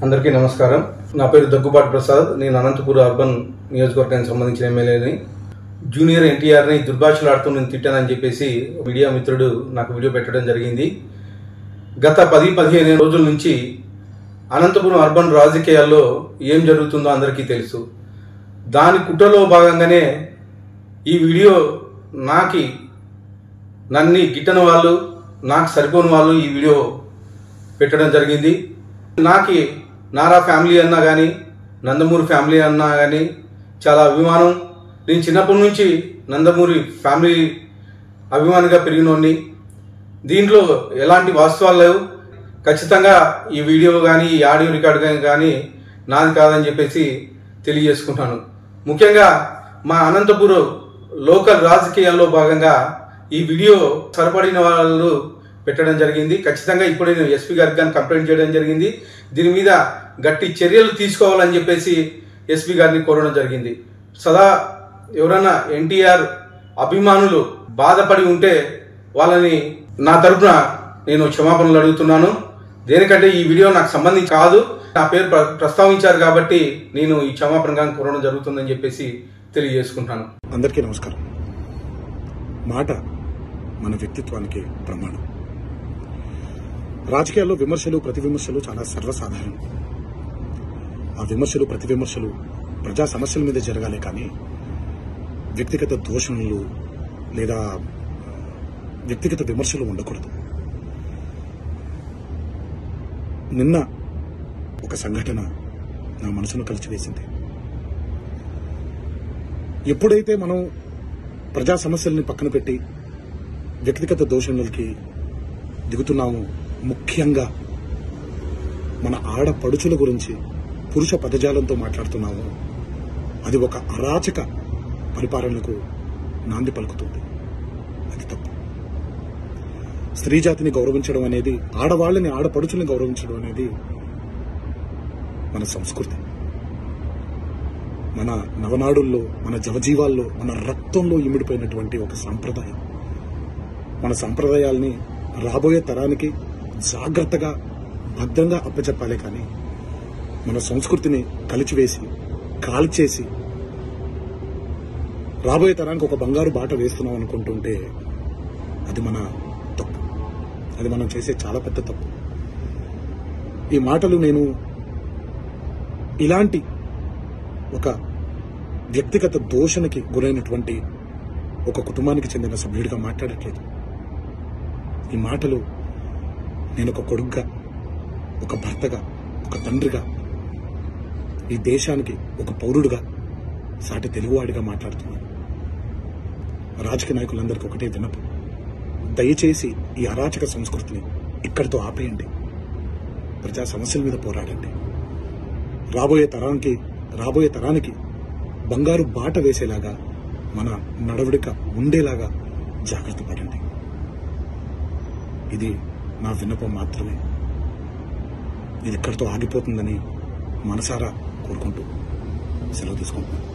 అందరికీ నమస్కారం. నా పేరు దగ్గుబాటి ప్రసాద్. నేను అనంతపురం అర్బన్ నియోజకవర్గానికి సంబంధించిన ఎమ్మెల్యేని. జూనియర్ ఎన్టీఆర్ని దుర్భాషలాడుతూ నేను తిట్టానని చెప్పేసి మీడియా మిత్రుడు నాకు వీడియో పెట్టడం జరిగింది. గత 10-15 రోజుల నుంచి అనంతపురం అర్బన్ రాజకీయాల్లో ఏం జరుగుతుందో అందరికీ తెలుసు. దాని కుట్రలో భాగంగానే ఈ వీడియో నన్ను గిట్టని వాళ్ళు, నాకు సరిపోని వాళ్ళు ఈ వీడియో పెట్టడం జరిగింది. నారా ఫ్యామిలీ అన్నా కానీ, నందమూరి ఫ్యామిలీ అన్నా కానీ చాలా అభిమానం. నేను చిన్నప్పటి నుంచి నందమూరి ఫ్యామిలీ అభిమానిగా పెరిగినోడిని. దీంట్లో ఎలాంటి వాస్తవాలు లేవు. ఖచ్చితంగా ఈ వీడియో కానీ, ఈ ఆడియో రికార్డు కానీ నాది కాదని చెప్పేసి తెలియజేసుకుంటాను. ముఖ్యంగా మా అనంతపురం లోకల్ రాజకీయాల్లో భాగంగా ఈ వీడియో సరిపడిన వాళ్ళు పెట్టడం జరిగింది. ఖచ్చితంగా ఇప్పుడు నేను ఎస్పీ గారికి కానీ కంప్లైంట్ చేయడం జరిగింది. దీని మీద గట్టి చర్యలు తీసుకోవాలని చెప్పేసి ఎస్పీ గారిని కోరడం జరిగింది. సదా ఎవరైనా ఎన్టీఆర్ అభిమానులు బాధపడి ఉంటే వాళ్ళని నా తరఫున నేను క్షమాపణలు అడుగుతున్నాను. దేనికంటే ఈ వీడియో నాకు సంబంధించి కాదు, నా పేరు ప్రస్తావించారు కాబట్టి నేను ఈ క్షమాపణగా కోరడం జరుగుతుందని చెప్పేసి తెలియజేసుకుంటాను. అందరికీ నమస్కారం. మాట మన వ్యక్తిత్వానికి ప్రమాణం. రాజకీయాల్లో విమర్శలు, ప్రతి విమర్శలు చాలా సర్వసాధారణం. ఆ విమర్శలు, ప్రతి విమర్శలు ప్రజా సమస్యల మీద జరగాలి, కానీ వ్యక్తిగత దూషణలు లేదా వ్యక్తిగత విమర్శలు ఉండకూడదు. నిన్న ఒక సంఘటన నా మనసును కలిచివేసింది. ఎప్పుడైతే మనం ప్రజా సమస్యల్ని పక్కన పెట్టి వ్యక్తిగత దూషణలకి దిగుతున్నాము, ముఖ్యంగా మన ఆడపడుచుల గురించి పురుష పదజాలంతో మాట్లాడుతున్నాము, అది ఒక అరాచక పరిపాలనకు నాంది పలుకుతుంది. అది తప్పు. స్త్రీ జాతిని గౌరవించడం అనేది, ఆడవాళ్ళని, ఆడపడుచుల్ని గౌరవించడం అనేది మన సంస్కృతి. మన నవనాడుల్లో, మన జవజీవాల్లో, మన రక్తంలో ఇమిడిపోయినటువంటి ఒక సాంప్రదాయం. మన సంప్రదాయాల్ని రాబోయే తరానికి జాగ్రత్తగా, భద్రంగా అప్పచెప్పాలి, కానీ మన సంస్కృతిని కలిచివేసి, కాల్చేసి రాబోయే తరానికి ఒక బంగారు బాట వేస్తున్నాం అనుకుంటుంటే అది మన తప్పు. అది మనం చేసే చాలా పెద్ద తప్పు. ఈ మాటలు నేను ఇలాంటి ఒక వ్యక్తిగత దోషణకి గురైనటువంటి ఒక కుటుంబానికి చెందిన సభ్యుడిగా మాట్లాడట్లేదు. ఈ మాటలు నేను ఒక కొడుకుగా, ఒక భర్తగా, ఒక తండ్రిగా, ఈ దేశానికి ఒక పౌరుడుగా, సాటి తెలుగువాడిగా మాట్లాడుతున్నాను. రాజకీయ నాయకులందరికీ ఒకటే విన్నపం: దయచేసి ఈ అరాచక సంస్కృతిని ఇక్కడితో ఆపేయండి. ప్రజా సమస్యల మీద పోరాడండి. రాబోయే తరానికి బంగారు బాట వేసేలాగా మన నడవడిక ఉండేలాగా జాగ్రత్త పడండి. ఇది నా విన్నపం మాత్రమే. ఇది ఇక్కడితో ఆగిపోతుందని మనసారా కోరుకుంటూ సెలవు తీసుకుంటున్నాను.